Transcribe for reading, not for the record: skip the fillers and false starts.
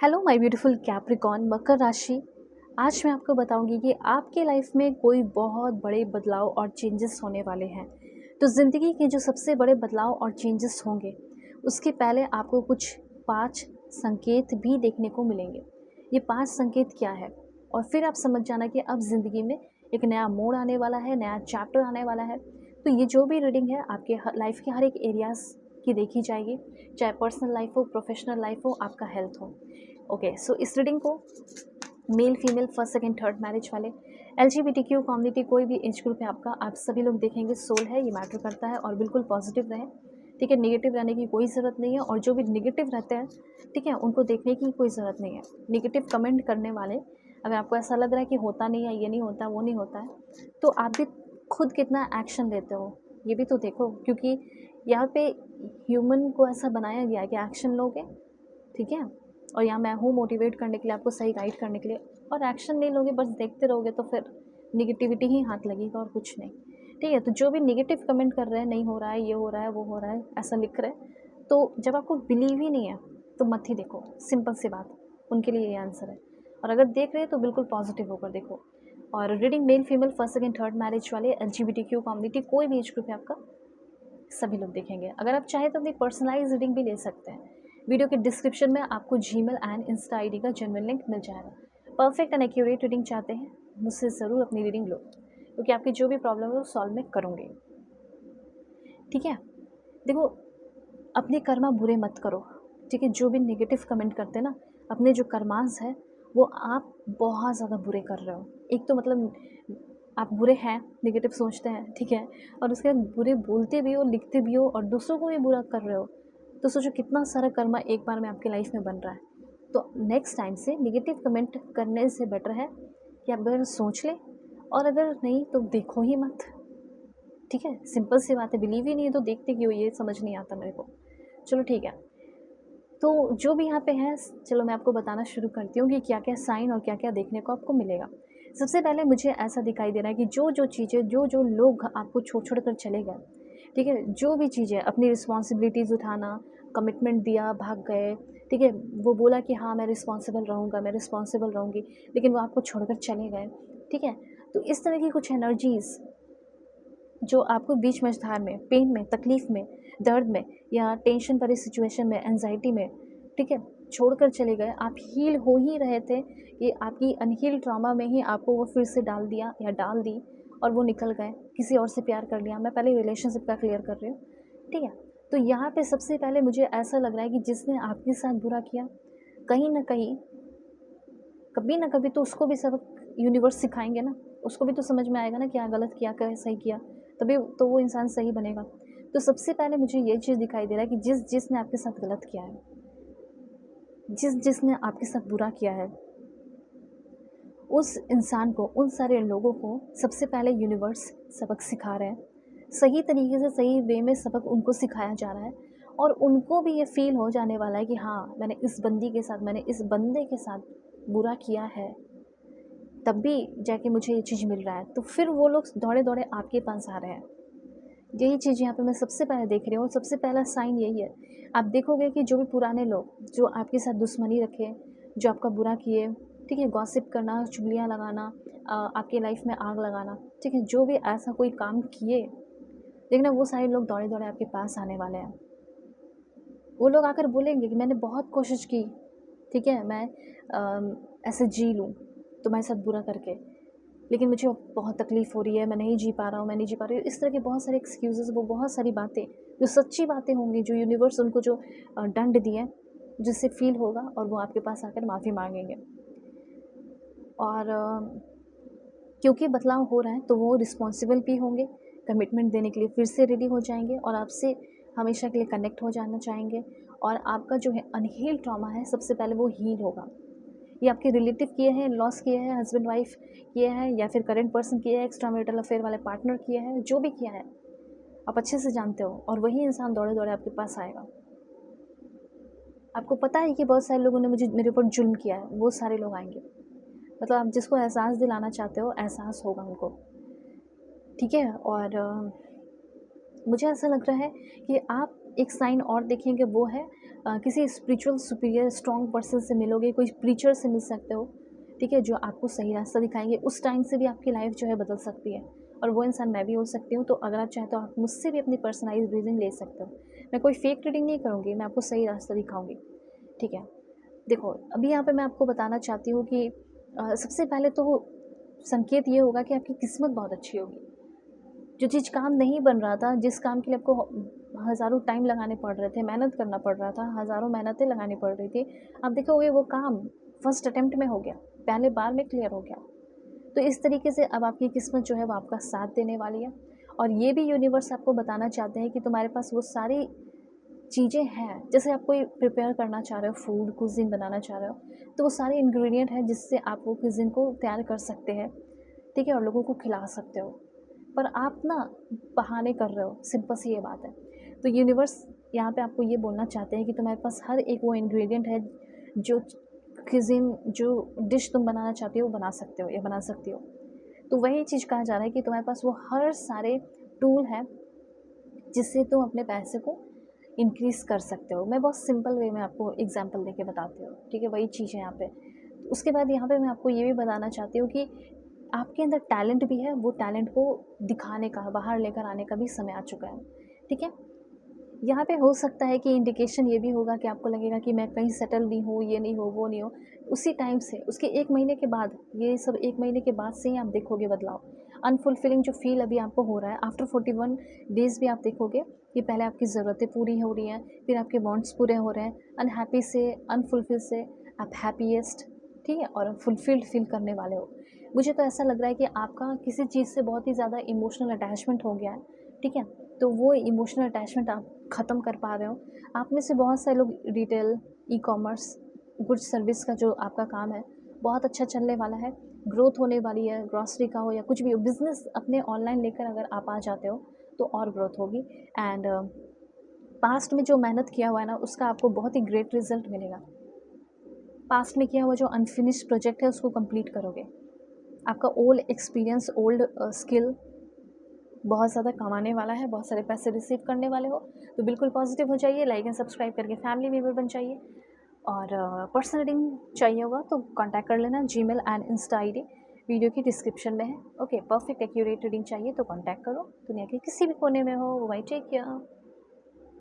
Hello my beautiful Capricorn मकर राशि। आज मैं आपको बताऊंगी कि आपके लाइफ में कोई बहुत बड़े बदलाव और चेंजेस होने वाले हैं। तो ज़िंदगी के जो सबसे बड़े बदलाव और चेंजेस होंगे उसके पहले आपको कुछ 5 संकेत भी देखने को मिलेंगे। ये 5 संकेत क्या है और फिर आप समझ जाना कि अब ज़िंदगी में एक नया मोड़ आने वाला है, नया चैप्टर आने वाला है। तो ये जो भी रीडिंग है आपके लाइफ के हर एक एरियाज़ की देखी जाएगी, चाहे पर्सनल लाइफ हो, प्रोफेशनल लाइफ हो, आपका हेल्थ हो। ओके, सो इस रीडिंग को male female first second third marriage वाले LGBTQ कम्युनिटी कोई भी एज ग्रुप है आपका, आप सभी लोग देखेंगे। सोल है, ये मैटर करता है और बिल्कुल पॉजिटिव रहें, ठीक है। नेगेटिव रहने की कोई ज़रूरत नहीं है और जो भी नेगेटिव रहते हैं, ठीक है, उनको देखने की कोई ज़रूरत नहीं है। नेगेटिव कमेंट करने वाले, अगर आपको ऐसा लग रहा है कि होता नहीं है, ये नहीं होता, वो नहीं होता है, तो आप भी खुद कितना एक्शन लेते हो ये भी तो देखो, क्योंकि यहाँ पे ह्यूमन को ऐसा बनाया गया है कि एक्शन लोगे, ठीक है। और यहाँ मैं हूँ मोटिवेट करने के लिए, आपको सही गाइड करने के लिए। और एक्शन नहीं लोगे, बस देखते रहोगे, तो फिर निगेटिविटी ही हाथ लगेगा और कुछ नहीं, ठीक है। तो जो भी निगेटिव कमेंट कर रहे हैं, नहीं हो रहा है, ये हो रहा है, वो हो रहा है, ऐसा लिख रहे हैं, तो जब आपको बिलीव ही नहीं है तो मत ही देखो। सिंपल सी बात, उनके लिए ये आंसर है। और अगर देख रहे हैं तो बिल्कुल पॉजिटिव होकर देखो। और reading male female first second third marriage वाले LGBTQ कम्युनिटी कोई भी एज ग्रुप है आपका, सभी लोग देखेंगे। अगर आप चाहें तो अपनी पर्सनलाइज रीडिंग भी ले सकते हैं। वीडियो के डिस्क्रिप्शन में आपको जीमेल एंड इंस्टा आईडी का जेन्युइन लिंक मिल जाएगा। परफेक्ट एंड एक्यूरेट रीडिंग चाहते हैं, मुझसे ज़रूर अपनी रीडिंग लो, क्योंकि आपकी जो भी प्रॉब्लम है वो सॉल्व मैं करूँगी, ठीक है। देखो, अपने कर्मा बुरे मत करो, ठीक है। जो भी नेगेटिव कमेंट करते हैं ना, अपने जो कर्मांस है वो आप बहुत ज़्यादा बुरे कर रहे हो। एक तो मतलब आप बुरे हैं, नेगेटिव सोचते हैं, ठीक है, और उसके बाद बुरे बोलते भी हो, लिखते भी हो और दूसरों को भी बुरा कर रहे हो। तो सोचो कितना सारा कर्मा एक बार में आपकी लाइफ में बन रहा है। तो नेक्स्ट टाइम से नेगेटिव कमेंट करने से बेटर है कि आप अगर सोच लें, और अगर नहीं तो देखो ही मत, ठीक है। सिंपल सी बात है, बिलीव ही नहीं है तो देखते क्यों, ये समझ नहीं आता मेरे को। चलो ठीक है, तो जो भी यहाँ पे है, चलो मैं आपको बताना शुरू करती हूँ कि क्या क्या साइन और क्या क्या देखने को आपको मिलेगा। सबसे पहले मुझे ऐसा दिखाई दे रहा है कि जो जो चीज़ें, जो जो लोग आपको छोड़ छोड़ कर चले गए, ठीक है, जो भी चीज़ें अपनी रिस्पॉन्सिबिलिटीज़ उठाना, कमिटमेंट दिया, भाग गए, ठीक है, वो बोला कि हाँ मैं रिस्पॉन्सिबल रहूँगा, मैं रिस्पॉन्सिबल रहूँगी, लेकिन वो आपको छोड़कर चले गए, ठीक है। तो इस तरह की कुछ एनर्जीज़ जो आपको बीच मझधार में, पेन में, तकलीफ़ में, दर्द में या टेंशन भरी सिचुएशन में, एंजाइटी में, ठीक है, छोड़कर चले गए। आप हील हो ही रहे थे, ये आपकी अनहील्ड ट्रॉमा में ही आपको वो फिर से डाल दिया या डाल दी और वो निकल गए, किसी और से प्यार कर लिया। मैं पहले रिलेशनशिप का क्लियर कर रही हूँ, ठीक है। तो यहाँ पे सबसे पहले मुझे ऐसा लग रहा है कि जिसने आपके साथ बुरा किया, कहीं न कहीं, कभी ना कभी तो उसको भी सबक यूनिवर्स सिखाएंगे ना, उसको भी तो समझ में आएगा ना क्या गलत किया, क्या सही किया, तभी तो वो इंसान सही बनेगा। तो सबसे पहले मुझे ये चीज़ दिखाई दे रहा है कि जिसने आपके साथ गलत किया है, जिसने आपके साथ बुरा किया है, उस इंसान को, उन सारे लोगों को सबसे पहले यूनिवर्स सबक सिखा रहे हैं। सही तरीके से, सही वे में सबक उनको सिखाया जा रहा है और उनको भी ये फील हो जाने वाला है कि हाँ मैंने इस बंदी के साथ, मैंने इस बंदे के साथ बुरा किया है, तब भी जाके मुझे ये चीज़ मिल रहा है। तो फिर वो लोग दौड़े दौड़े आपके पास आ रहे हैं। यही चीज़ यहाँ पे मैं सबसे पहले देख रही हूँ। सबसे पहला साइन यही है। आप देखोगे कि जो भी पुराने लोग जो आपके साथ दुश्मनी रखे, जो आपका बुरा किए, ठीक है, गॉसिप करना, चुगलियाँ लगाना, आपके लाइफ में आग लगाना, ठीक है, जो भी ऐसा कोई काम किए, देखना वो सारे लोग दौड़े दौड़े आपके पास आने वाले हैं। वो लोग आकर बोलेंगे कि मैंने बहुत कोशिश की, ठीक है, मैं ऐसे जी लूँ तुम्हारे साथ बुरा करके, लेकिन मुझे बहुत तकलीफ़ हो रही है, मैं नहीं जी पा रहा हूँ, मैं नहीं जी पा रही हूँ। इस तरह के बहुत सारे एक्सक्यूज़ेस, वो बहुत सारी बातें जो सच्ची बातें होंगी, जो यूनिवर्स उनको जो दंड दिए, जिससे फ़ील होगा और वो आपके पास आकर माफ़ी मांगेंगे। और क्योंकि बदलाव हो रहा है तो वो रिस्पॉन्सिबल भी होंगे, कमिटमेंट देने के लिए फिर से रेडी हो जाएंगे और आपसे हमेशा के लिए कनेक्ट हो जाना चाहेंगे। और आपका जो है अनहील ट्रॉमा है, सबसे पहले वो हील होगा। ये आपके रिलेटिव किए हैं, लॉस किए हैं, हस्बैंड वाइफ किए हैं, या फिर करेंट पर्सन किए हैं, एक्स्ट्रा मैरिटल अफेयर वाले पार्टनर किए हैं, जो भी किया है आप अच्छे से जानते हो। और वही इंसान दौड़े दौड़े आपके पास आएगा। आपको पता है कि बहुत सारे लोगों ने मेरे ऊपर जुल्म किया है, वो सारे लोग आएंगे। मतलब आप जिसको एहसास दिलाना चाहते हो, एहसास होगा उनको, ठीक है। और मुझे ऐसा लग रहा है कि आप एक साइन और देखेंगे, वो है किसी स्पिरिचुअल सुपीरियर स्ट्रॉन्ग पर्सन से मिलोगे, कोई प्रीचर से मिल सकते हो, ठीक है, जो आपको सही रास्ता दिखाएंगे। उस टाइम से भी आपकी लाइफ जो है बदल सकती है, और वो इंसान मैं भी हो सकती हूँ। तो अगर आप चाहें तो आप मुझसे भी अपनी पर्सनलाइज रीडिंग ले सकते हो। मैं कोई फेक रीडिंग नहीं करूँगी, मैं आपको सही रास्ता दिखाऊंगी, ठीक है। देखो, अभी यहाँ पे मैं आपको बताना चाहती हूँ कि सबसे पहले तो संकेत ये होगा कि आपकी किस्मत बहुत अच्छी होगी। जो चीज़ काम नहीं बन रहा था, जिस काम के लिए आपको हज़ारों टाइम लगाने पड़ रहे थे, मेहनत करना पड़ रहा था, हज़ारों मेहनतें लगानी पड़ रही थी, आप देखोगे वो काम फर्स्ट अटेम्प्ट में हो गया, पहले बार में क्लियर हो गया। तो इस तरीके से अब आपकी किस्मत जो है वो आपका साथ देने वाली है। और ये भी यूनिवर्स आपको बताना चाहते हैं कि तुम्हारे पास वो सारी चीज़ें हैं। जैसे आप कोई प्रिपेयर करना चाह रहे हो, फूड कुज़ीन बनाना चाह रहे हो, तो वो सारे इंग्रेडिएंट हैं जिससे आप वो कुज़ीन को तैयार कर सकते हैं, ठीक है, और लोगों को खिला सकते हो। पर आप ना बहाने कर रहे हो, सिंपल सी ये बात है। तो यूनिवर्स यहाँ पे आपको ये बोलना चाहते हैं कि तुम्हारे पास हर एक वो इंग्रेडिएंट है जो कुज़ीन, जो डिश तुम बनाना चाहते हो वो बना सकते हो या बना सकती हो। तो वही चीज़ कहा जा रहा है कि तुम्हारे पास वो हर सारे टूल हैं जिससे तुम अपने पैसे को इंक्रीज़ कर सकते हो। मैं बहुत सिंपल वे में आपको एग्जांपल देके बताती हूँ, ठीक है, वही चीज़ है यहाँ पे। उसके बाद यहाँ पे मैं आपको ये भी बताना चाहती हूँ कि आपके अंदर टैलेंट भी है, वो टैलेंट को दिखाने का, बाहर लेकर आने का भी समय आ चुका है, ठीक है। यहाँ पे हो सकता है कि इंडिकेशन ये भी होगा कि आपको लगेगा कि मैं कहीं सेटल नहीं हूँ, ये नहीं हो, वो नहीं हो। उसी टाइम से, उसके 1 महीने के बाद, ये सब 1 महीने के बाद से ही आप देखोगे बदलाव। अनफुलफिलिंग जो फ़ील अभी आपको हो रहा है, आफ्टर 41 डेज़ भी आप देखोगे कि पहले आपकी ज़रूरतें पूरी हो रही हैं, फिर आपके वांट्स पूरे हो रहे हैं। अनहैप्पी से, अनफुलफिल से आप हैप्पीएस्ट, ठीक है, और फुलफिल्ड फ़ील करने वाले हो। मुझे तो ऐसा लग रहा है कि आपका किसी चीज़ से बहुत ही ज़्यादा इमोशनल अटैचमेंट हो गया है, ठीक है। तो वो इमोशनल अटैचमेंट आप ख़त्म कर पा रहे हो। आप में से बहुत सारे लोग रिटेल, ई-कॉमर्स, गुड्स सर्विस का जो आपका काम है, बहुत अच्छा चलने वाला है, ग्रोथ होने वाली है। ग्रॉसरी का हो या कुछ भी हो, बिज़नेस अपने ऑनलाइन लेकर अगर आप आ जाते हो तो और ग्रोथ होगी। एंड पास्ट में जो मेहनत किया हुआ है ना, उसका आपको बहुत ही ग्रेट रिजल्ट मिलेगा। पास्ट में किया हुआ जो अनफिनिश्ड प्रोजेक्ट है उसको कंप्लीट करोगे। आपका ओल्ड एक्सपीरियंस, ओल्ड स्किल बहुत ज़्यादा कमाने वाला है, बहुत सारे पैसे रिसीव करने वाले हो। तो बिल्कुल पॉजिटिव हो जाइए, लाइक एंड सब्सक्राइब करके फैमिली मेम्बर बन जाइए। और पर्सनल रीडिंग चाहिए होगा तो कांटेक्ट कर लेना, Gmail and Insta ID video की डिस्क्रिप्शन में है। ओके, परफेक्ट एक्यूरेट रीडिंग चाहिए तो कांटेक्ट करो। दुनिया के किसी भी कोने में हो, वाई टेक केयर।